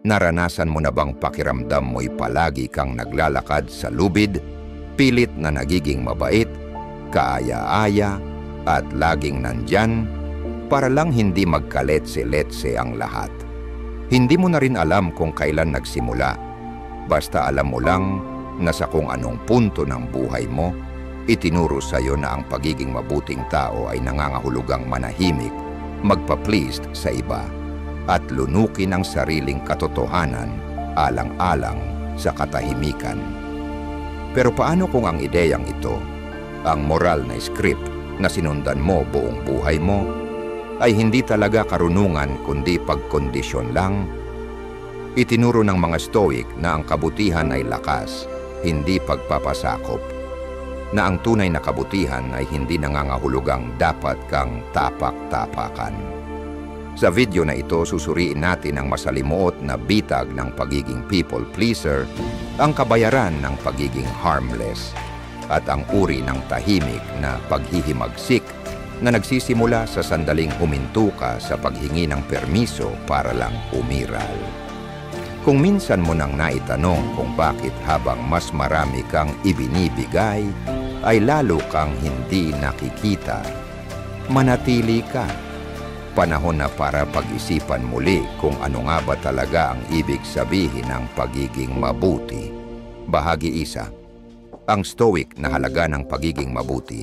Naranasan mo na bang pakiramdam mo'y palagi kang naglalakad sa lubid, pilit na nagiging mabait, kaaya-aya, at laging nandyan para lang hindi magkaletse-letse ang lahat? Hindi mo na rin alam kung kailan nagsimula. Basta alam mo lang na sa kung anong punto ng buhay mo, itinuro sa'yo na ang pagiging mabuting tao ay nangangahulugang manahimik, magpa-pleased sa iba, at lunukin ang sariling katotohanan alang-alang sa katahimikan. Pero paano kung ang ideyang ito, ang moral na script na sinundan mo buong buhay mo, ay hindi talaga karunungan kundi pagkondisyon lang? Itinuro ng mga Stoic na ang kabutihan ay lakas, hindi pagpapasakop. Na ang tunay na kabutihan ay hindi nangangahulugang dapat kang tapak-tapakan. Sa video na ito, susuriin natin ang masalimuot na bitag ng pagiging people pleaser, ang kabayaran ng pagiging harmless, at ang uri ng tahimik na paghihimagsik na nagsisimula sa sandaling huminto ka sa paghingi ng permiso para lang umiral. Kung minsan mo nang naitanong kung bakit habang mas marami kang ibinibigay, ay lalo kang hindi nakikita, manatili ka. Panahon na para pag-isipan muli kung ano nga ba talaga ang ibig sabihin ng pagiging mabuti. Bahagi 1. Ang Stoic na halaga ng pagiging mabuti.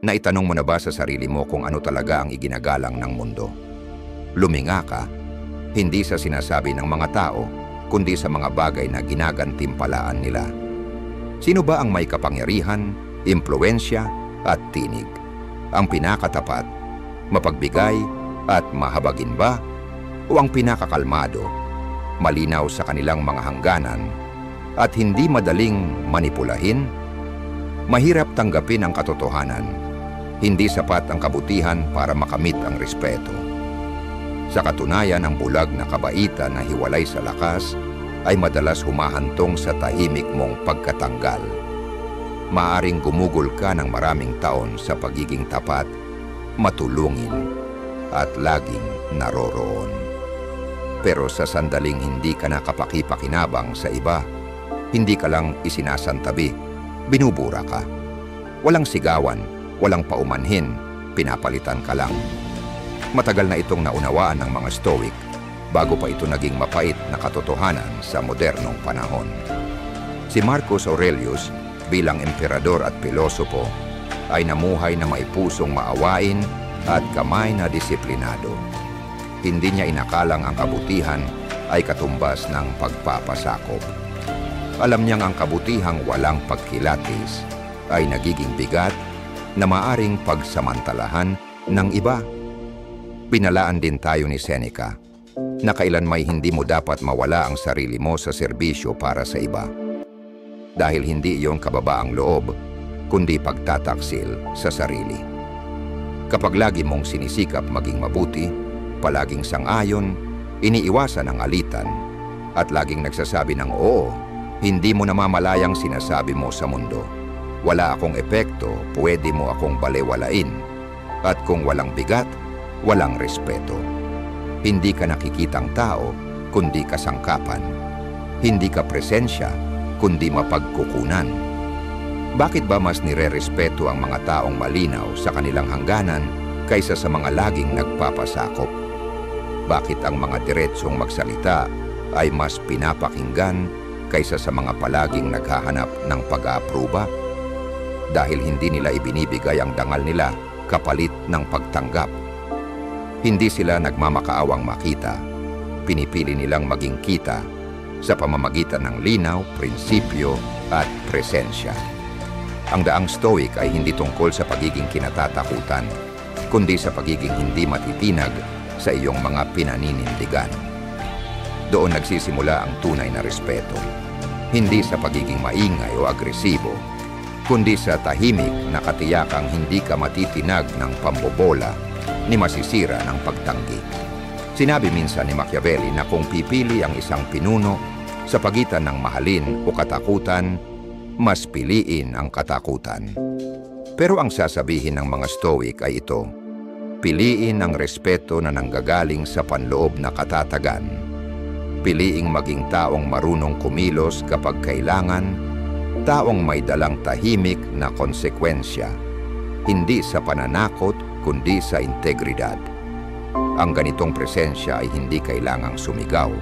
Naitanong mo na ba sa sarili mo kung ano talaga ang iginagalang ng mundo? Luminga ka, hindi sa sinasabi ng mga tao, kundi sa mga bagay na ginagantimpalaan nila. Sino ba ang may kapangyarihan, impluwensya at tinig? Ang pinakatapat, mapagbigay at mahabagin ba? O ang pinakakalmado, malinaw sa kanilang mga hangganan at hindi madaling manipulahin? Mahirap tanggapin ang katotohanan. Hindi sapat ang kabutihan para makamit ang respeto. Sa katunayan, ang bulag na kabaitan na hiwalay sa lakas ay madalas humahantong sa tahimik mong pagkatanggal. Maaring gumugol ka ng maraming taon sa pagiging tapat, matulungin, at laging naroroon. Pero sa sandaling hindi ka nakapaki-pakinabang sa iba, hindi ka lang isinasantabi, binubura ka. Walang sigawan, walang paumanhin, pinapalitan ka lang. Matagal na itong naunawaan ng mga Stoic bago pa ito naging mapait na katotohanan sa modernong panahon. Si Marcus Aurelius bilang emperador at pilosopo ay namuhay na may pusong maawain at kamay na disiplinado. Hindi niya inakalang ang kabutihan ay katumbas ng pagpapasakop. Alam niyang ang kabutihang walang pagkilatis ay nagiging bigat na maaring pagsamantalahan ng iba. Pinalaan din tayo ni Seneca na kailan may hindi mo dapat mawala ang sarili mo sa serbisyo para sa iba. Dahil hindi iyon kababaang loob, kundi pagtataksil sa sarili. Kapag lagi mong sinisikap maging mabuti, palaging sang-ayon, iniiwasan ang alitan, at laging nagsasabi ng oo, hindi mo namamalayang sinasabi mo sa mundo, wala akong epekto, pwede mo akong balewalain, at kung walang bigat, walang respeto. Hindi ka nakikitang tao, kundi kasangkapan. Hindi ka presensya, kundi mapagkukunan. Bakit ba mas nire-respeto ang mga taong malinaw sa kanilang hangganan kaysa sa mga laging nagpapasakop? Bakit ang mga diretsong magsalita ay mas pinapakinggan kaysa sa mga palaging naghahanap ng pag-aapruba? Dahil hindi nila ibinibigay ang dangal nila kapalit ng pagtanggap. Hindi sila nagmamakaawang makita, pinipili nilang maging kita sa pamamagitan ng linaw, prinsipyo at presensya. Ang daang Stoic ay hindi tungkol sa pagiging kinatatakutan, kundi sa pagiging hindi matitinag sa iyong mga pinaninindigan. Doon nagsisimula ang tunay na respeto, hindi sa pagiging maingay o agresibo, kundi sa tahimik na katiyakang hindi ka matitinag ng pambobola ni masisira ng pagtanggi. Sinabi minsan ni Machiavelli na kung pipili ang isang pinuno sa pagitan ng mahalin o katakutan, mas piliin ang katakutan. Pero ang sasabihin ng mga Stoic ay ito, piliin ang respeto na nanggagaling sa panloob na katatagan. Piliing maging taong marunong kumilos kapag kailangan, taong may dalang tahimik na konsekwensya, hindi sa pananakot kundi sa integridad. Ang ganitong presensya ay hindi kailangang sumigaw,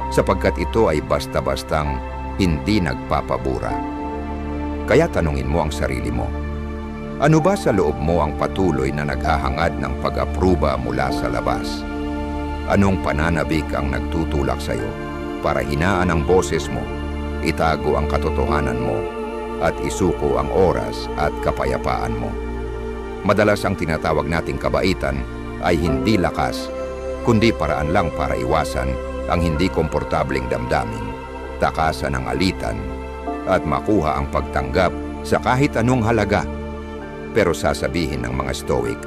sapagkat ito ay basta-bastang hindi nagpapabura. Kaya tanungin mo ang sarili mo, ano ba sa loob mo ang patuloy na naghahangad ng pag-apruba mula sa labas? Anong pananabik ang nagtutulak sa iyo para hinaan ang boses mo, itago ang katotohanan mo, at isuko ang oras at kapayapaan mo? Madalas ang tinatawag nating kabaitan ay hindi lakas, kundi paraan lang para iwasan ang hindi komportableng damdamin, takasan ang alitan, at makuha ang pagtanggap sa kahit anong halaga. Pero sasabihin ng mga Stoic,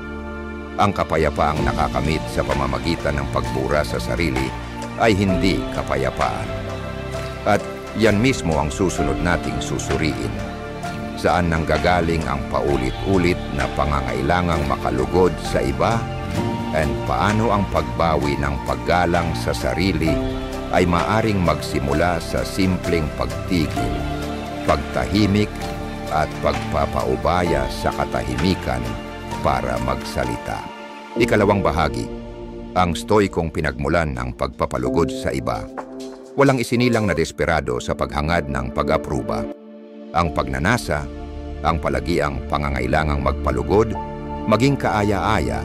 ang kapayapaang nakakamit sa pamamagitan ng pagbura sa sarili ay hindi kapayapaan. At yan mismo ang susunod nating susuriin. Saan nanggagaling ang paulit-ulit na pangangailangang makalugod sa iba, and paano ang pagbawi ng paggalang sa sarili ay maaring magsimula sa simpleng pagtigil, pagtahimik, at pagpapaubaya sa katahimikan para magsalita. Ikalawang bahagi, ang Stoikong pinagmulan ng pagpapalugod sa iba. Walang isinilang na desperado sa paghangad ng pag-apruba. Ang pagnanasa, ang palagiang pangangailangang magpalugod, maging kaaya-aya,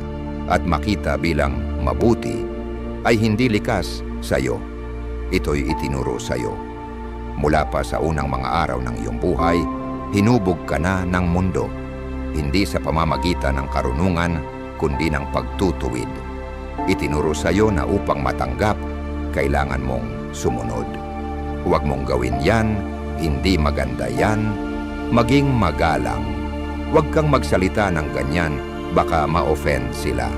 at makita bilang mabuti, ay hindi likas sa iyo. Ito'y itinuro sa iyo. Mula pa sa unang mga araw ng iyong buhay, hinubog ka na ng mundo, hindi sa pamamagitan ng karunungan, kundi ng pagtutuwid. Itinuro sa iyo na upang matanggap, kailangan mong sumunod. Huwag mong gawin yan, hindi maganda yan, maging magalang. Huwag kang magsalita ng ganyan, baka ma-offend sila.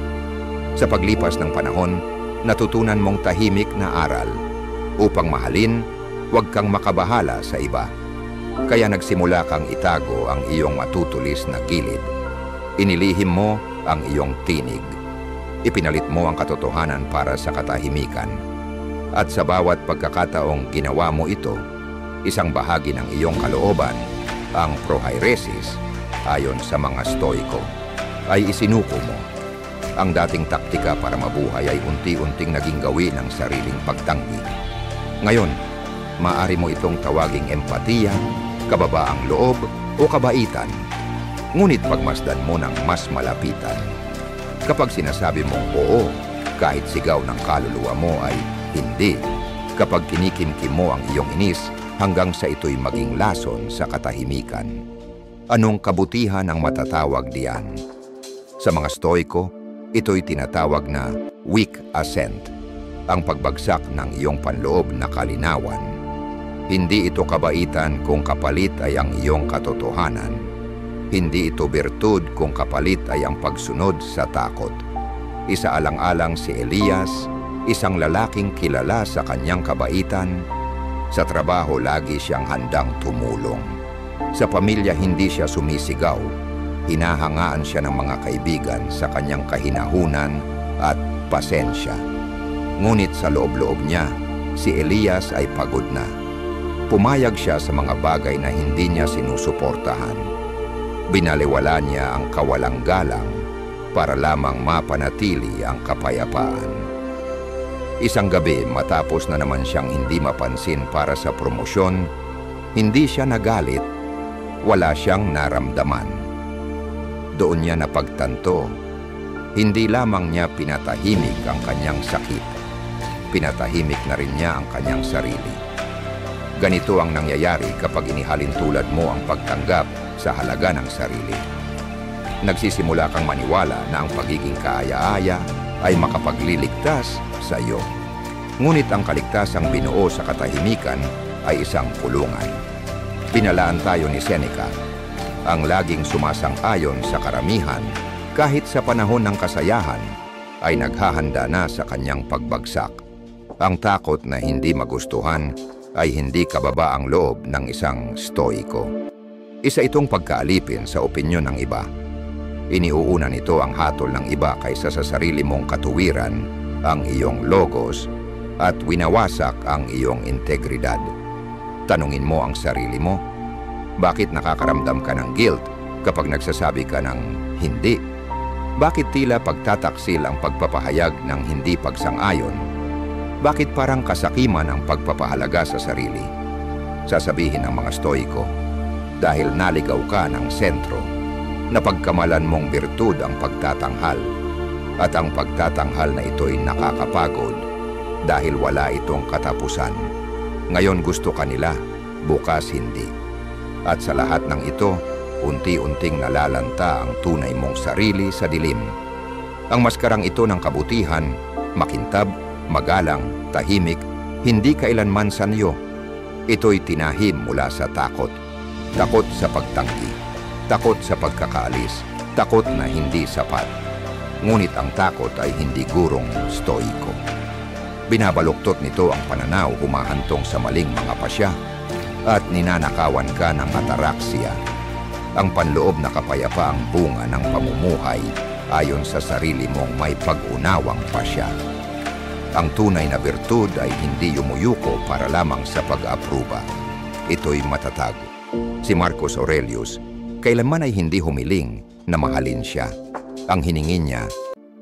Sa paglipas ng panahon, natutunan mong tahimik na aral. Upang mahalin, huwag kang makabahala sa iba. Kaya nagsimula kang itago ang iyong matutulis na gilid. Inilihim mo ang iyong tinig. Ipinalit mo ang katotohanan para sa katahimikan. At sa bawat pagkakataong ginawa mo ito, isang bahagi ng iyong kalooban, ang prohairesis, ayon sa mga Stoiko, ay isinuko mo. Ang dating taktika para mabuhay ay unti-unting naging gawin ng sariling pagtanggi. Ngayon, maaari mo itong tawaging empatiya, kababaang loob, o kabaitan. Ngunit pagmasdan mo ng mas malapitan. Kapag sinasabi mong oo, kahit sigaw ng kaluluwa mo ay hindi. Kapag kinikimkim mo ang iyong inis, hanggang sa ito'y maging lason sa katahimikan. Anong kabutihan ang matatawag diyan? Sa mga Stoiko, ito'y tinatawag na weak assent, ang pagbagsak ng iyong panloob na kalinawan. Hindi ito kabaitan kung kapalit ay ang iyong katotohanan. Hindi ito birtud kung kapalit ay ang pagsunod sa takot. Isaalang-alang si Elias, isang lalaking kilala sa kanyang kabaitan. Sa trabaho lagi siyang handang tumulong. Sa pamilya hindi siya sumisigaw. Hinahangaan siya ng mga kaibigan sa kanyang kahinahunan at pasensya. Ngunit sa loob-loob niya, si Elias ay pagod na. Pumayag siya sa mga bagay na hindi niya sinusuportahan. Binaliwala niya ang kawalang galang para lamang mapanatili ang kapayapaan. Isang gabi, matapos na naman siyang hindi mapansin para sa promosyon, hindi siya nagalit, wala siyang naramdaman. Doon niya napagtanto, hindi lamang niya pinatahimik ang kanyang sakit, pinatahimik na rin niya ang kanyang sarili. Ganito ang nangyayari kapag inihalin tulad mo ang pagtanggap sa halaga ng sarili. Nagsisimula kang maniwala na ang pagiging kaaya-aya ay makapagliligtas sa iyo. Ngunit ang kaligtasang binuo sa katahimikan ay isang kulungan. Binalaan tayo ni Seneca, ang laging sumasang-ayon sa karamihan kahit sa panahon ng kasayahan ay naghahanda na sa kanyang pagbagsak. Ang takot na hindi magustuhan ay hindi kababaang loob ng isang Stoiko. Isa itong pagkaalipin sa opinyon ng iba. Iniuuna nito ang hatol ng iba kaysa sa sarili mong katuwiran, ang iyong logos, at winawasak ang iyong integridad. Tanungin mo ang sarili mo, bakit nakakaramdam ka ng guilt kapag nagsasabi ka ng hindi? Bakit tila pagtataksil ang pagpapahayag ng hindi pagsang-ayon? Bakit parang kasakiman ang pagpapahalaga sa sarili? Sasabihin ng mga Stoiko, dahil naligaw ka ng sentro, napagkamalan mong birtud ang pagtatanghal, at ang pagtatanghal na ito'y nakakapagod dahil wala itong katapusan. Ngayon gusto ka nila, bukas hindi. At sa lahat ng ito, unti-unting nalalanta ang tunay mong sarili sa dilim. Ang maskarang ito ng kabutihan, makintab, magalang, tahimik, hindi kailanman sanyo. Ito'y tinahim mula sa takot. Takot sa pagtanggi, takot sa pagkakaalis, takot na hindi sapat. Ngunit ang takot ay hindi gurong Stoiko. Binabaluktot nito ang pananaw humahantong sa maling mga pasya at ninanakawan ka ng ataraksya. Ang panloob na kapayapaang bunga ng pamumuhay ayon sa sarili mong may pag-unawang pasya. Ang tunay na birtud ay hindi yumuyuko para lamang sa pag-apruba. Ito'y matatag. Si Marcus Aurelius, kailanman ay hindi humiling na mahalin siya. Ang hiningi niya,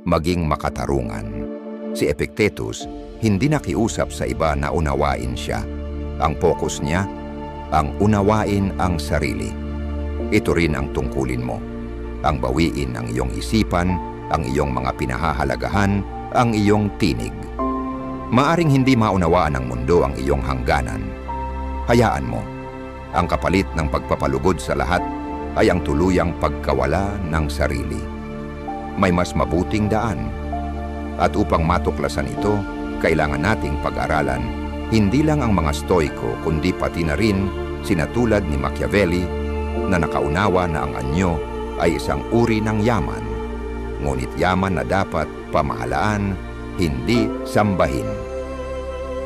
maging makatarungan. Si Epictetus, hindi nakiusap sa iba na unawain siya. Ang focus niya, ang unawain ang sarili. Ito rin ang tungkulin mo. Ang bawiin ang iyong isipan, ang iyong mga pinahahalagahan, ang iyong tinig. Maaring hindi maunawaan ng mundo ang iyong hangganan. Hayaan mo. Ang kapalit ng pagpapalugod sa lahat ay ang tuluyang pagkawala ng sarili. May mas mabuting daan. At upang matuklasan ito, kailangan nating pag-aralan hindi lang ang mga Stoiko kundi pati na rin sina tulad ni Machiavelli na nakaunawa na ang anyo ay isang uri ng yaman. Ngunit yaman na dapat pamahalaan, hindi sambahin.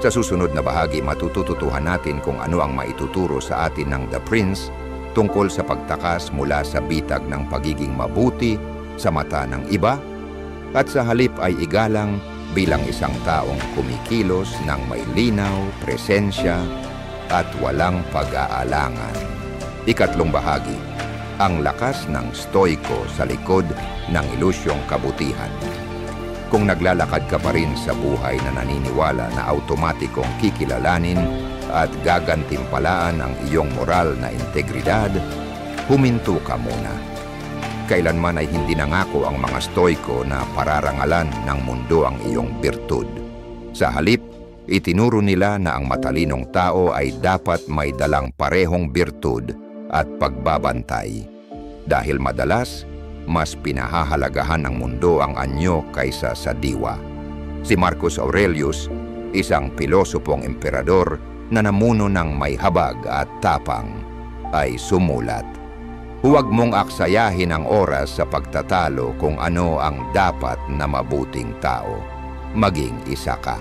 Sa susunod na bahagi, matututuhan natin kung ano ang maituturo sa atin ng The Prince tungkol sa pagtakas mula sa bitag ng pagiging mabuti sa mata ng iba at sa halip ay igalang bilang isang taong kumikilos ng may linaw, presensya at walang pag-aalangan. Ikatlong bahagi, ang lakas ng Stoiko sa likod ng ilusyong kabutihan. Kung naglalakad ka pa rin sa buhay na naniniwala na automatikong kikilalanin at gagantimpalaan ang iyong moral na integridad, huminto ka muna. Kailanman ay hindi nangako ang mga Stoiko na pararangalan ng mundo ang iyong birtud. Sa halip, itinuro nila na ang matalinong tao ay dapat may dalang parehong birtud at pagbabantay. Dahil madalas, mas pinahahalagahan ng mundo ang anyo kaysa sa diwa. Si Marcus Aurelius, isang pilosopong emperador na namuno ng may habag at tapang, ay sumulat, "Huwag mong aksayahin ang oras sa pagtatalo kung ano ang dapat na mabuting tao. Maging isa ka."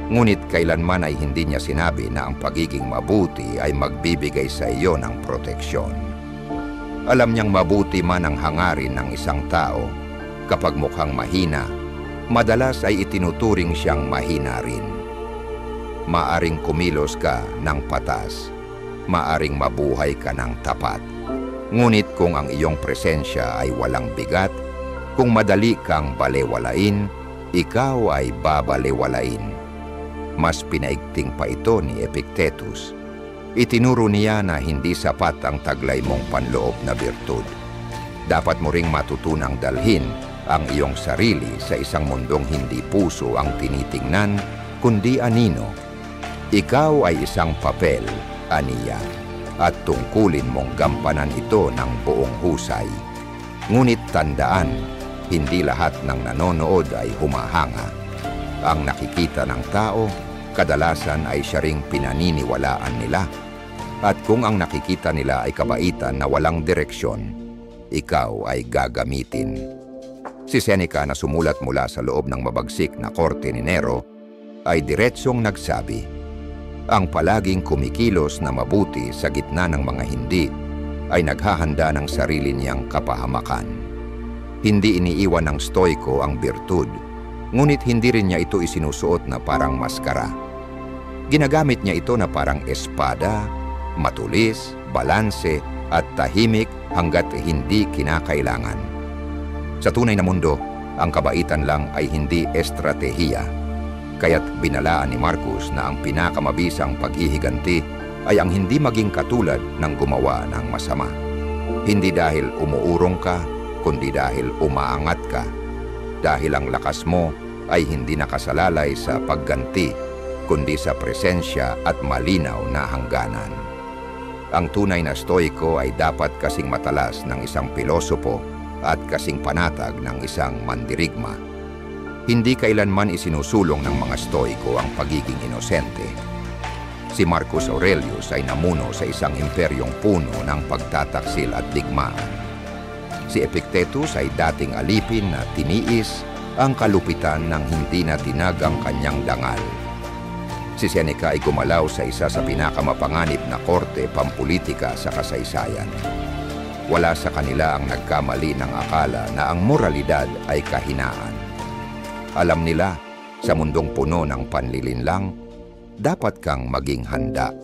Ngunit kailanman ay hindi niya sinabi na ang pagiging mabuti ay magbibigay sa iyo ng proteksyon. Alam niyang mabuti man ang hangarin ng isang tao, kapag mukhang mahina, madalas ay itinuturing siyang mahina rin. Maaring kumilos ka ng patas, maaring mabuhay ka ng tapat. Ngunit kung ang iyong presensya ay walang bigat, kung madali kang balewalain, ikaw ay babalewalain. Mas pinaigting pa ito ni Epictetus. Itinuro niya na hindi sapat ang taglay mong panloob na birtud. Dapat mo ring matutunang dalhin ang iyong sarili sa isang mundong hindi puso ang tinitingnan, kundi anino. Ikaw ay isang papel, aniya, at tungkulin mong gampanan ito ng buong husay. Ngunit tandaan, hindi lahat ng nanonood ay humahanga. Ang nakikita ng tao, kadalasan ay siya ring pinaniniwalaan nila. At kung ang nakikita nila ay kabaitan na walang direksyon, ikaw ay gagamitin. Si Seneca na sumulat mula sa loob ng mabagsik na korte ni Nero ay diretsyong nagsabi, "Ang palaging kumikilos na mabuti sa gitna ng mga hindi ay naghahanda ng sarili niyang kapahamakan." Hindi iniiwan ng Stoiko ang birtud, Ngunit hindi rin niya ito isinusuot na parang maskara. Ginagamit niya ito na parang espada, matulis, balanse, at tahimik hanggat hindi kinakailangan. Sa tunay na mundo, ang kabaitan lang ay hindi estratehiya. Kaya't binalaan ni Marcos na ang pinakamabisang paghihiganti ay ang hindi maging katulad ng gumawa ng masama. Hindi dahil umuurong ka, kundi dahil umaangat ka. Dahil ang lakas mo ay hindi nakasalalay sa pagganti, kundi sa presensya at malinaw na hangganan. Ang tunay na stoiko ay dapat kasing matalas ng isang pilosopo at kasing panatag ng isang mandirigma. Hindi kailanman isinusulong ng mga stoiko ang pagiging inosente. Si Marcus Aurelius ay namuno sa isang imperyong puno ng pagtataksil at digmaan. Si Epictetus ay dating alipin na tiniis ang kalupitan ng hindi na tinag ang kanyang dangal. Si Seneca ay gumalaw sa isa sa pinakamapanganib na korte pampulitika sa kasaysayan. Wala sa kanila ang nagkamali ng akala na ang moralidad ay kahinaan. Alam nila, sa mundong puno ng panlilinlang, dapat kang maging handa.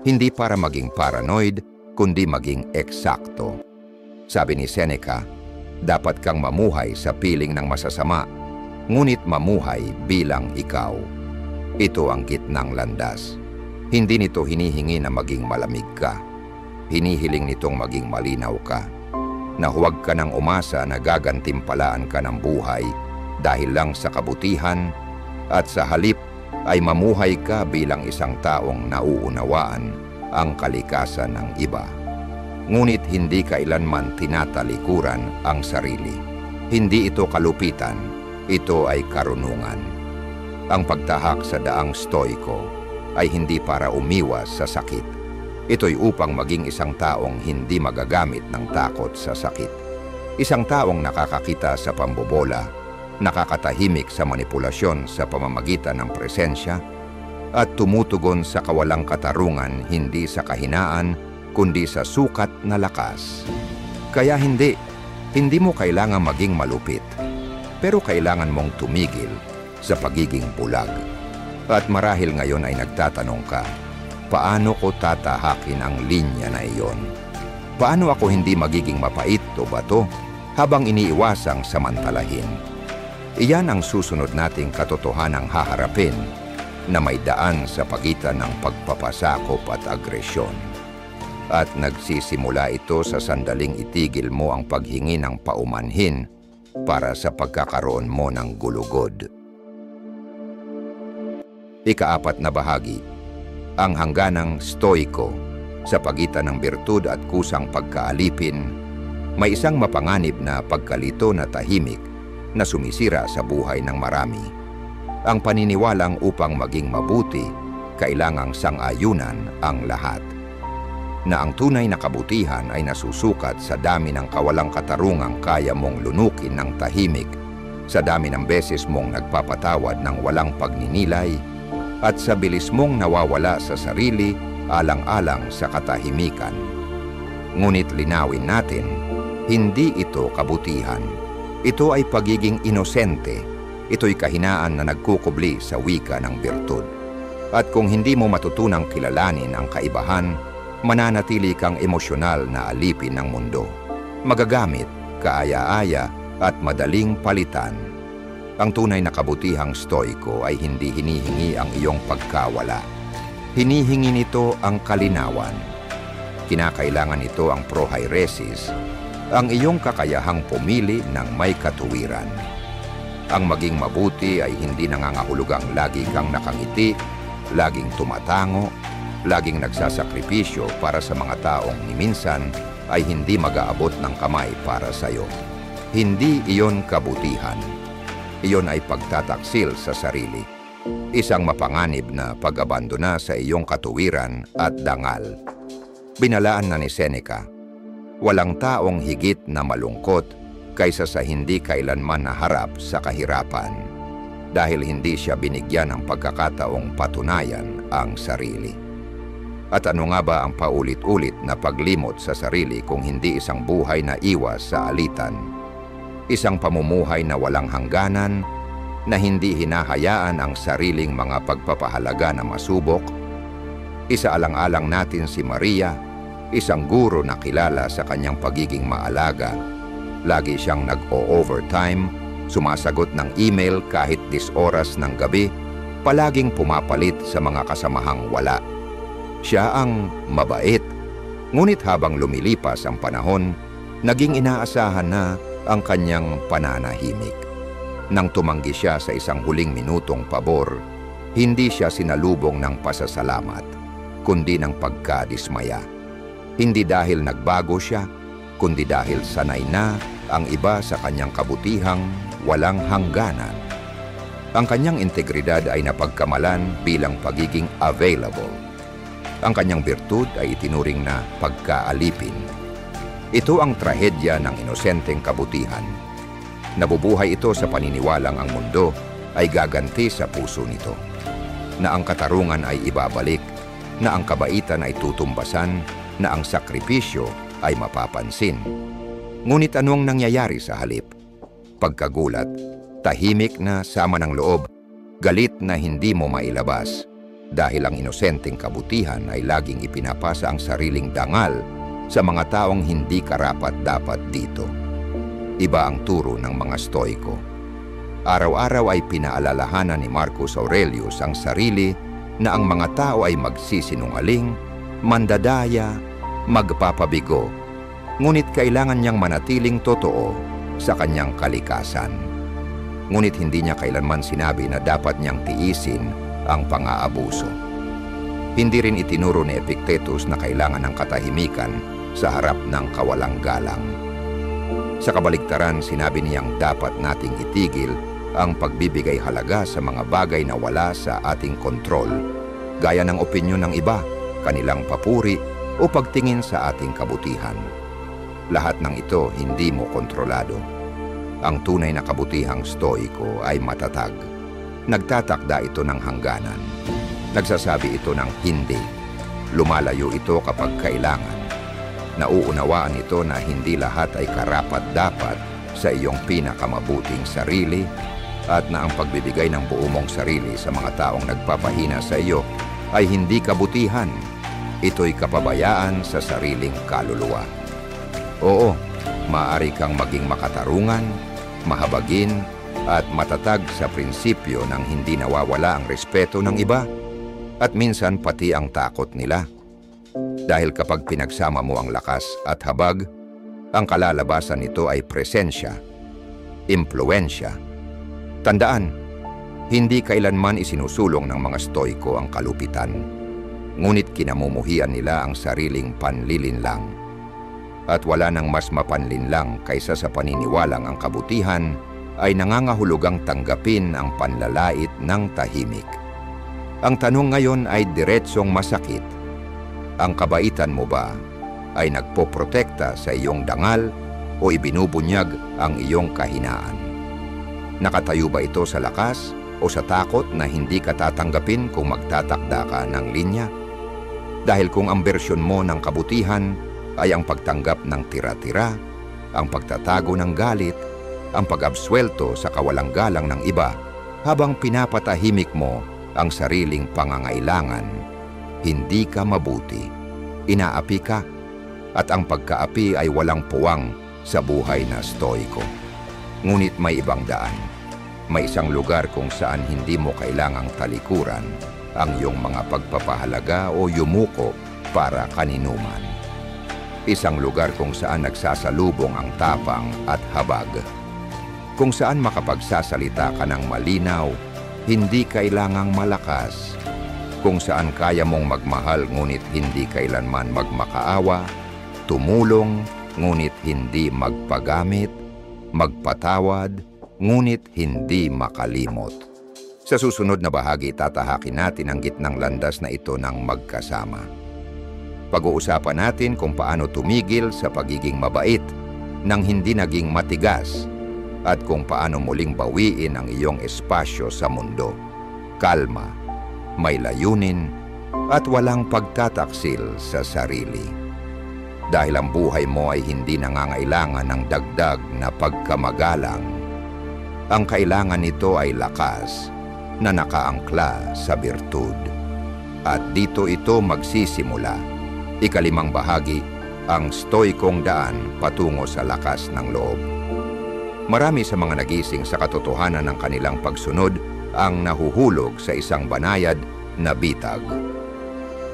Hindi para maging paranoid, kundi maging eksakto. Sabi ni Seneca, dapat kang mamuhay sa piling ng masasama, ngunit mamuhay bilang ikaw. Ito ang gitnang landas. Hindi nito hinihingi na maging malamig ka. Hinihiling nitong maging malinaw ka. Na huwag ka nang umasa na gagantimpalaan ka ng buhay dahil lang sa kabutihan, at sa halip ay mamuhay ka bilang isang taong nauunawaan ang kalikasan ng iba. Ngunit hindi kailanman tinatalikuran ang sarili. Hindi ito kalupitan, ito ay karunungan. Ang pagtahak sa daang stoiko ay hindi para umiwas sa sakit. Ito'y upang maging isang taong hindi magagamit ng takot sa sakit. Isang taong nakakakita sa pambobola, nakakatahimik sa manipulasyon sa pamamagitan ng presensya, at tumutugon sa kawalang katarungan hindi sa kahinaan, kundi sa sukat na lakas. Kaya hindi mo kailangan maging malupit, pero kailangan mong tumigil sa pagiging bulag. At marahil ngayon ay nagtatanong ka, paano ko tatahakin ang linya na iyon? Paano ako hindi magiging mapait o bato habang iniiwasang samantalahin? Iyan ang susunod nating katotohanang haharapin na may daan sa pagitan ng pagpapasakop at agresyon. At nagsisimula ito sa sandaling itigil mo ang paghingi ng paumanhin para sa pagkakaroon mo ng gulugod. Ikaapat na bahagi, ang hangganang stoiko sa pagitan ng birtud at kusang pagkaalipin. May isang mapanganib na pagkalito na tahimik na sumisira sa buhay ng marami. Ang paniniwalang upang maging mabuti, kailangang sang-ayunan ang lahat. Na ang tunay na kabutihan ay nasusukat sa dami ng kawalang katarungang kaya mong lunukin ng tahimik, sa dami ng beses mong nagpapatawad ng walang pagninilay, at sa bilis mong nawawala sa sarili alang-alang sa katahimikan. Ngunit linawin natin, hindi ito kabutihan. Ito ay pagiging inosente. Ito'y kahinaan na nagkukubli sa wika ng birtud. At kung hindi mo matutunang kilalanin ang kaibahan, mananatili kang emosyonal na alipin ng mundo. Magagamit, kaaya-aya, at madaling palitan. Ang tunay na kabutihang stoiko ay hindi hinihingi ang iyong pagkawala. Hinihingi nito ang kalinawan. Kinakailangan nito ang prohairesis, ang iyong kakayahang pumili ng may katuwiran. Ang maging mabuti ay hindi nangangahulugang lagi kang nakangiti, laging tumatango, laging nagsasakripisyo para sa mga taong ni minsan ay hindi mag-aabot ng kamay para sa iyo. Hindi iyon kabutihan. Iyon ay pagtataksil sa sarili. Isang mapanganib na pag-abandona sa iyong katuwiran at dangal. Binalaan na ni Seneca, walang taong higit na malungkot kaysa sa hindi kailanman naharap sa kahirapan, dahil hindi siya binigyan ng pagkakataong patunayan ang sarili. At ano nga ba ang paulit-ulit na paglimot sa sarili kung hindi isang buhay na iwas sa alitan? Isang pamumuhay na walang hangganan, na hindi hinahayaan ang sariling mga pagpapahalaga na masubok. Isaalang-alang natin si Maria, isang guro na kilala sa kanyang pagiging maalaga. Lagi siyang nag-o-overtime, sumasagot ng email kahit 10 oras ng gabi, palaging pumapalit sa mga kasamahang wala. Siya ang mabait, ngunit habang lumilipas ang panahon, naging inaasahan na ang kanyang pananahimik. Nang tumanggi siya sa isang huling minutong pabor, hindi siya sinalubong ng pasasalamat, kundi ng pagkadismaya. Hindi dahil nagbago siya, kundi dahil sanay na ang iba sa kanyang kabutihang walang hangganan. Ang kanyang integridad ay napagkamalan bilang pagiging available. Ang kanyang birtud ay itinuring na pagkaalipin. Ito ang trahedya ng inosenteng kabutihan. Nabubuhay ito sa paniniwalang ang mundo ay gaganti sa puso nito, na ang katarungan ay ibabalik, na ang kabaitan ay tutumbasan, na ang sakripisyo ay mapapansin. Ngunit anong nangyayari sa halip? Pagkagulat, tahimik na sama ng loob, galit na hindi mo mailabas, dahil ang inosenteng kabutihan ay laging ipinapasa ang sariling dangal sa mga taong hindi karapat-dapat dito. Iba ang turo ng mga Stoiko. Araw-araw ay pinaalalahanan ni Marcus Aurelius ang sarili na ang mga tao ay magsisinungaling, mandadaya, magpapabigo, ngunit kailangan niyang manatiling totoo sa kanyang kalikasan. Ngunit hindi niya kailanman sinabi na dapat niyang tiisin ang pang-aabuso. Hindi rin itinuro ni Epictetus na kailangan ng katahimikan sa harap ng kawalang galang. Sa kabaligtaran, sinabi niyang dapat nating itigil ang pagbibigay halaga sa mga bagay na wala sa ating kontrol, gaya ng opinyon ng iba, kanilang papuri o pagtingin sa ating kabutihan. Lahat ng ito hindi mo kontrolado. Ang tunay na kabutihang Stoiko ay matatag. Nagtatakda ito ng hangganan. Nagsasabi ito ng hindi. Lumalayo ito kapag kailangan. Nauunawaan ito na hindi lahat ay karapat-dapat sa iyong pinakamabuting sarili at na ang pagbibigay ng buo mong sarili sa mga taong nagpapahina sa iyo ay hindi kabutihan. Ito'y kapabayaan sa sariling kaluluwa. Oo, maaari kang maging makatarungan, mahabagin, at matatag sa prinsipyo ng hindi nawawala ang respeto ng iba at minsan pati ang takot nila. Dahil kapag pinagsama mo ang lakas at habag, ang kalalabasan nito ay presensya, impluwensya. Tandaan, hindi kailanman isinusulong ng mga Stoiko ang kalupitan, ngunit kinamumuhian nila ang sariling panlilinlang. At wala nang mas mapanlinlang kaysa sa paniniwalang ang kabutihan ay nangangahulugang tanggapin ang panlalait ng tahimik. Ang tanong ngayon ay diretsong masakit. Ang kabaitan mo ba ay nagpoprotekta sa iyong dangal o ibinubunyag ang iyong kahinaan? Nakatayo ba ito sa lakas o sa takot na hindi ka tatanggapin kung magtatakda ka ng linya? Dahil kung ang bersyon mo ng kabutihan ay ang pagtanggap ng tira-tira, ang pagtatago ng galit, ang pag-abswelto sa kawalang galang ng iba habang pinapatahimik mo ang sariling pangangailangan, hindi ka mabuti, inaapi ka, at ang pagkaapi ay walang puwang sa buhay na Stoiko. Ngunit may ibang daan. May isang lugar kung saan hindi mo kailangang talikuran ang iyong mga pagpapahalaga o yumuko para kaninuman. Isang lugar kung saan nagsasalubong ang tapang at habag. Kung saan makapagsasalita ka ng malinaw, hindi kailangang malakas. Kung saan kaya mong magmahal ngunit hindi kailanman magmakaawa, tumulong ngunit hindi magpagamit, magpatawad ngunit hindi makalimot. Sa susunod na bahagi, tatahakin natin ang gitnang landas na ito ng magkasama. Pag-uusapan natin kung paano tumigil sa pagiging mabait nang hindi naging matigas at kung paano muling bawiin ang iyong espasyo sa mundo. Kalma, may layunin, at walang pagtataksil sa sarili. Dahil ang buhay mo ay hindi nangangailangan ng dagdag na pagkamagalang. Ang kailangan nito ay lakas na nakaangkla sa birtud. At dito ito magsisimula. Ikalimang bahagi, ang stoikong daan patungo sa lakas ng loob. Marami sa mga nagising sa katotohanan ng kanilang pagsunod ang nahuhulog sa isang banayad na bitag.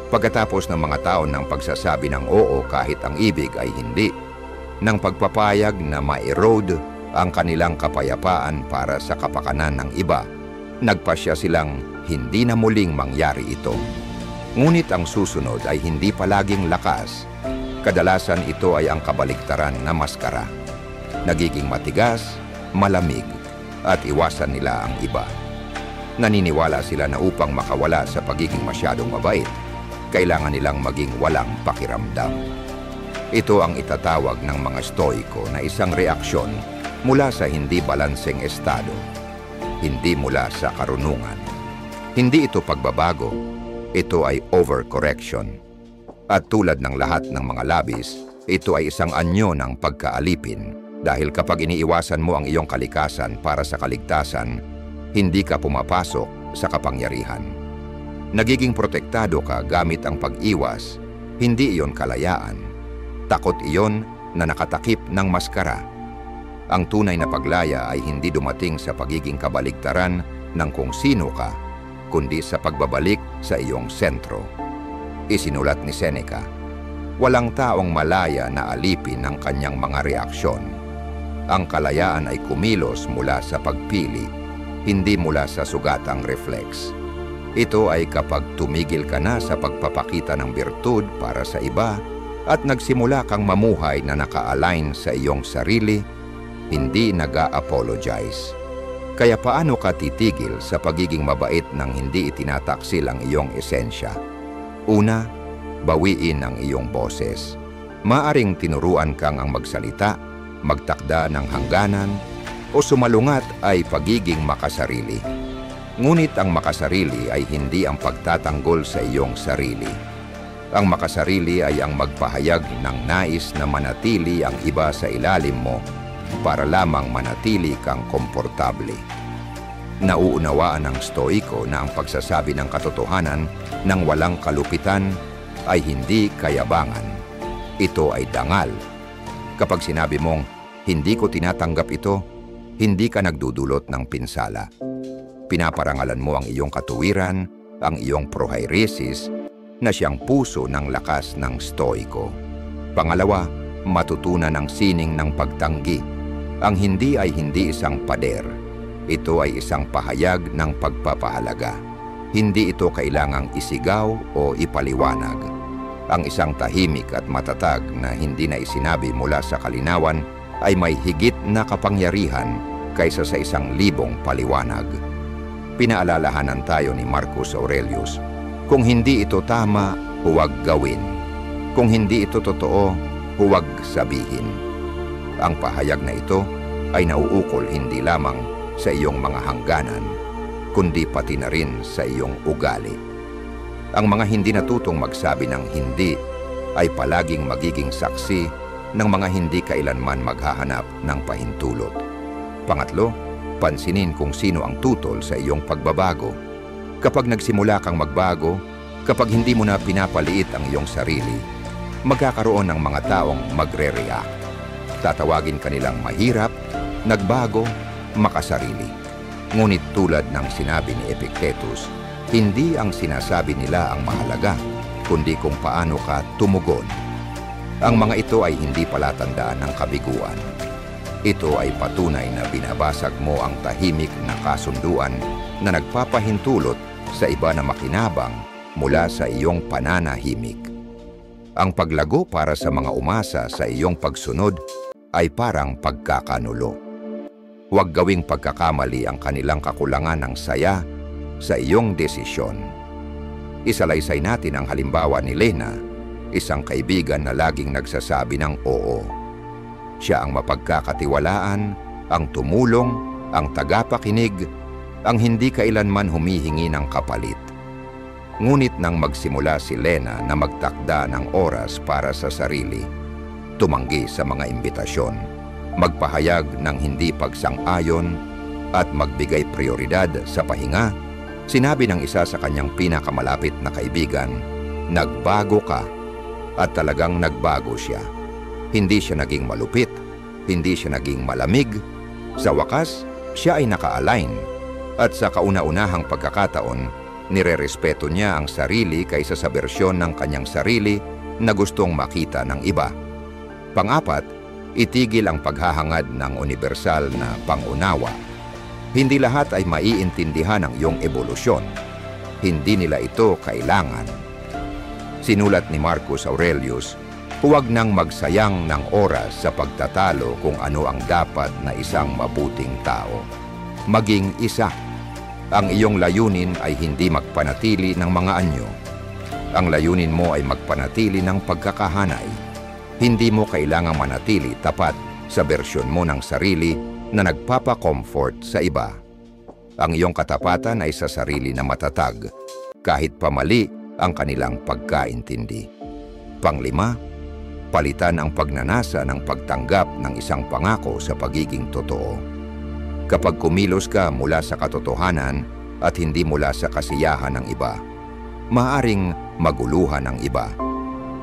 Pagkatapos ng mga taon ng pagsasabi ng oo kahit ang ibig ay hindi, ng pagpapayag na ma-erode ang kanilang kapayapaan para sa kapakanan ng iba, nagpasya silang hindi na muling mangyari ito. Ngunit ang susunod ay hindi palaging lakas. Kadalasan ito ay ang kabaligtaran na maskara. Nagiging matigas, malamig, at iwasan nila ang iba. Naniniwala sila na upang makawala sa pagiging masyadong mabait, kailangan nilang maging walang pakiramdam. Ito ang itatawag ng mga stoiko na isang reaksyon mula sa hindi balanseng estado, hindi mula sa karunungan. Hindi ito pagbabago, ito ay overcorrection. At tulad ng lahat ng mga labis, ito ay isang anyo ng pagkaalipin dahil kapag iniiwasan mo ang iyong kalikasan para sa kaligtasan, hindi ka pumapasok sa kapangyarihan. Nagiging protektado ka gamit ang pag-iwas, hindi iyon kalayaan. Takot iyon na nakatakip ng maskara. Ang tunay na paglaya ay hindi dumating sa pagiging kabaligtaran ng kung sino ka, kundi sa pagbabalik sa iyong sentro. Isinulat ni Seneca, walang taong malaya na alipin ng kanyang mga reaksyon. Ang kalayaan ay kumilos mula sa pagpili, hindi mula sa sugatang reflex. Ito ay kapag tumigil ka na sa pagpapakita ng birtud para sa iba at nagsimula kang mamuhay na naka-align sa iyong sarili, hindi nag-a-apologize. Kaya paano ka titigil sa pagiging mabait nang hindi itinataksil ang iyong esensya? Una, bawiin ang iyong boses. Maaring tinuruan kang ang magsalita, magtakda ng hangganan, o sumalungat ay pagiging makasarili. Ngunit ang makasarili ay hindi ang pagtatanggol sa iyong sarili. Ang makasarili ay ang magpahayag ng nais na manatili ang iba sa ilalim mo para lamang manatili kang komportable. Nauunawaan ng stoiko na ang pagsasabi ng katotohanan ng walang kalupitan ay hindi kayabangan. Ito ay dangal. Kapag sinabi mong, hindi ko tinatanggap ito, hindi ka nagdudulot ng pinsala. Pinaparangalan mo ang iyong katuwiran, ang iyong prohairesis, na siyang puso ng lakas ng stoiko. Pangalawa, matutunan ang sining ng pagtanggi. Ang hindi ay hindi isang pader. Ito ay isang pahayag ng pagpapahalaga. Hindi ito kailangang isigaw o ipaliwanag. Ang isang tahimik at matatag na hindi na isinabi mula sa kalinawan ay may higit na kapangyarihan kaysa sa 1,000 paliwanag. Pinaalalahanan tayo ni Marcus Aurelius, kung hindi ito tama, huwag gawin. Kung hindi ito totoo, huwag sabihin. Ang pahayag na ito ay nauukol hindi lamang sa iyong mga hangganan, kundi pati na rin sa iyong ugali. Ang mga hindi natutong magsabi ng hindi ay palaging magiging saksi ng mga hindi kailanman maghahanap ng pahintulot. Pangatlo, pansinin kung sino ang tutol sa iyong pagbabago. Kapag nagsimula kang magbago, kapag hindi mo na pinapaliit ang iyong sarili, magkakaroon ng mga taong magre-react. Tatawagin kanilang mahirap, nagbago, makasarili. Ngunit tulad ng sinabi ni Epictetus, hindi ang sinasabi nila ang mahalaga, kundi kung paano ka tumugon. Ang mga ito ay hindi palatandaan ng kabiguan. Ito ay patunay na binabasag mo ang tahimik na kasunduan na nagpapahintulot sa iba na makinabang mula sa iyong pananahimik. Ang paglago para sa mga umasa sa iyong pagsunod ay parang pagkakanulo. Huwag gawing pagkakamali ang kanilang kakulangan ng saya sa iyong desisyon. Isalaysay natin ang halimbawa ni Lena, isang kaibigan na laging nagsasabi ng oo. Siya ang mapagkakatiwalaan, ang tumulong, ang tagapakinig, ang hindi kailanman humihingi ng kapalit. Ngunit nang magsimula si Lena na magtakda ng oras para sa sarili, tumanggi sa mga imbitasyon, magpahayag ng hindi pagsang-ayon, at magbigay prioridad sa pahinga, sinabi ng isa sa kanyang pinakamalapit na kaibigan, "Nagbago ka." At talagang nagbago siya. Hindi siya naging malupit, hindi siya naging malamig. Sa wakas, siya ay naka-align. At sa kauna-unahang pagkakataon, nirerespeto niya ang sarili kaysa sa bersyon ng kanyang sarili na gustong makita ng iba. Pang-apat, itigil ang paghahangad ng universal na pangunawa. Hindi lahat ay maiintindihan ang iyong ebolusyon. Hindi nila ito kailangan. Sinulat ni Marcus Aurelius, huwag nang magsayang ng oras sa pagtatalo kung ano ang dapat na isang mabuting tao. Maging isa. Ang iyong layunin ay hindi magpanatili ng mga anyo. Ang layunin mo ay magpanatili ng pagkakahanay. Hindi mo kailangang manatili tapat sa bersyon mo ng sarili na nagpapa-comfort sa iba. Ang iyong katapatan ay sa sarili na matatag, kahit pamali ang kanilang pagkaintindi. Panglima, palitan ang pagnanasa ng pagtanggap ng isang pangako sa pagiging totoo. Kapag kumilos ka mula sa katotohanan at hindi mula sa kasiyahan ng iba, maaaring maguluhan ang iba.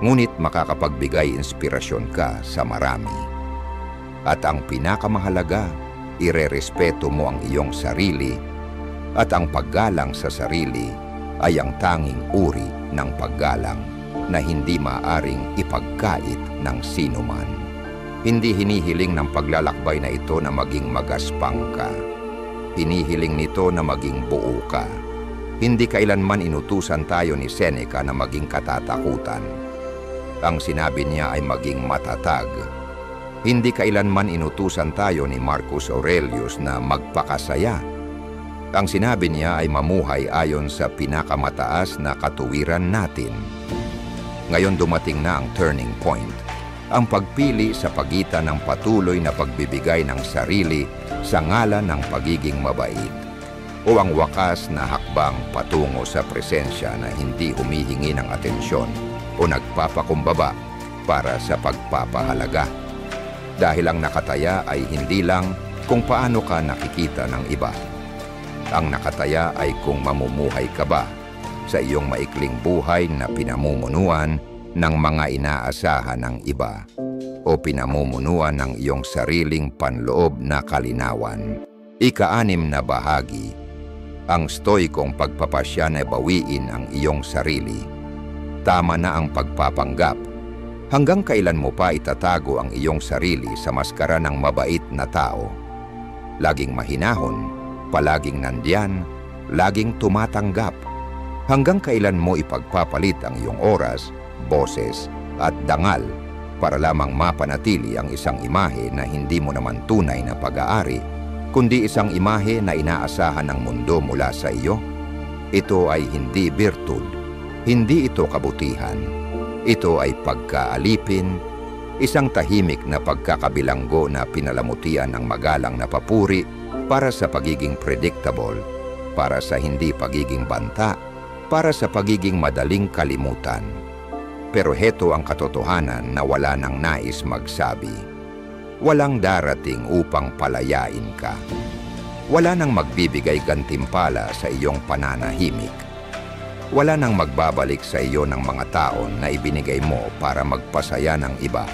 Ngunit makakapagbigay inspirasyon ka sa marami. At ang pinakamahalaga, irerespeto mo ang iyong sarili at ang paggalang sa sarili ay ang tanging uri ng paggalang na hindi maaring ipagkait ng sinuman. Hindi hinihiling ng paglalakbay na ito na maging magaspang ka. Hinihiling nito na maging buo ka. Hindi kailanman inutusan tayo ni Seneca na maging katatakutan. Ang sinabi niya ay maging matatag. Hindi kailanman inutusan tayo ni Marcus Aurelius na magpakasaya. Ang sinabi niya ay mamuhay ayon sa pinakamataas na katuwiran natin. Ngayon dumating na ang turning point, ang pagpili sa pagitan ng patuloy na pagbibigay ng sarili sa ngalan ng pagiging mabait o ang wakas na hakbang patungo sa presensya na hindi humihingi ng atensyon o nagpapakumbaba para sa pagpapahalaga. Dahil ang nakataya ay hindi lang kung paano ka nakikita ng iba. Ang nakataya ay kung mamumuhay ka ba sa iyong maikling buhay na pinamumunuan ng mga inaasahan ng iba o pinamumunuan ng iyong sariling panloob na kalinawan. Ika-6 na bahagi, ang stoikong pagpapasya na bawiin ang iyong sarili. Tama na ang pagpapanggap. Hanggang kailan mo pa itatago ang iyong sarili sa maskara ng mabait na tao? Laging mahinahon, palaging nandiyan, laging tumatanggap. Hanggang kailan mo ipagpapalit ang iyong oras, boses, at dangal para lamang mapanatili ang isang imahe na hindi mo naman tunay na pag-aari, kundi isang imahe na inaasahan ng mundo mula sa iyo? Ito ay hindi birtud. Hindi ito kabutihan. Ito ay pagkaalipin, isang tahimik na pagkakabilanggo na pinalamutian ng magalang na papuri para sa pagiging predictable, para sa hindi pagiging banta, para sa pagiging madaling kalimutan. Pero heto ang katotohanan na wala nang nais magsabi. Walang darating upang palayain ka. Wala nang magbibigay gantimpala sa iyong pananahimik. Wala nang magbabalik sa iyo ng mga taon na ibinigay mo para magpasaya ng iba.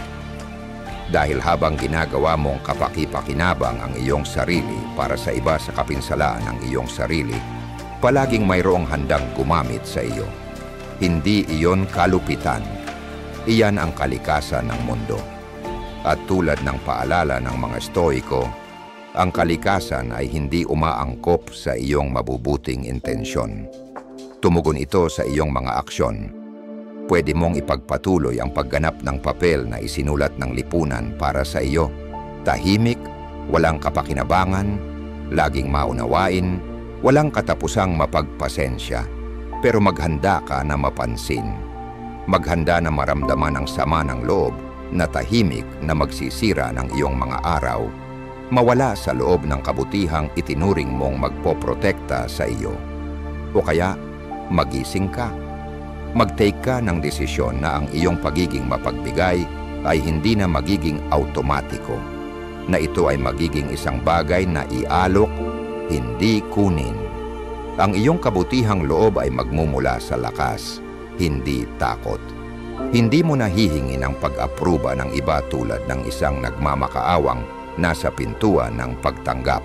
Dahil habang ginagawa mong kapaki-pakinabang ang iyong sarili para sa iba sa kapinsalaan ng iyong sarili, palaging mayroong handang gumamit sa iyo. Hindi iyon kalupitan. Iyan ang kalikasan ng mundo. At tulad ng paalala ng mga Stoiko, ang kalikasan ay hindi umaangkop sa iyong mabubuting intensyon. Tumugon ito sa iyong mga aksyon. Pwede mong ipagpatuloy ang pagganap ng papel na isinulat ng lipunan para sa iyo. Tahimik, walang kapakinabangan, laging maunawain, walang katapusang mapagpasensya. Pero maghanda ka na mapansin. Maghanda na maramdaman ang sama ng loob na tahimik na magsisira ng iyong mga araw, mawala sa loob ng kabutihang itinuring mong magpoprotekta sa iyo. O kaya, magising ka. Mag-take ka ng desisyon na ang iyong pagiging mapagbigay ay hindi na magiging automatiko, na ito ay magiging isang bagay na ialok hindi kunin. Ang iyong kabutihang loob ay magmumula sa lakas, hindi takot. Hindi mo nahihingi ng pag-apruba ng iba tulad ng isang nagmamakaawang nasa pintuan ng pagtanggap.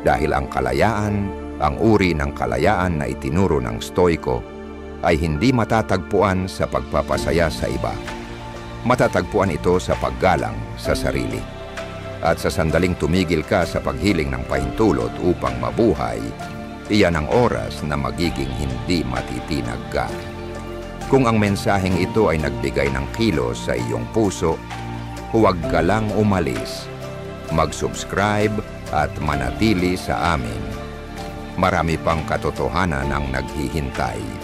Dahil ang kalayaan, ang uri ng kalayaan na itinuro ng Stoiko, ay hindi matatagpuan sa pagpapasaya sa iba. Matatagpuan ito sa paggalang sa sarili. At sa sandaling tumigil ka sa paghiling ng pahintulot upang mabuhay, iyan ang oras na magiging hindi matitinag ka. Kung ang mensaheng ito ay nagbigay ng kilos sa iyong puso, huwag ka lang umalis. Mag-subscribe at manatili sa amin. Marami pang katotohanan ang naghihintay.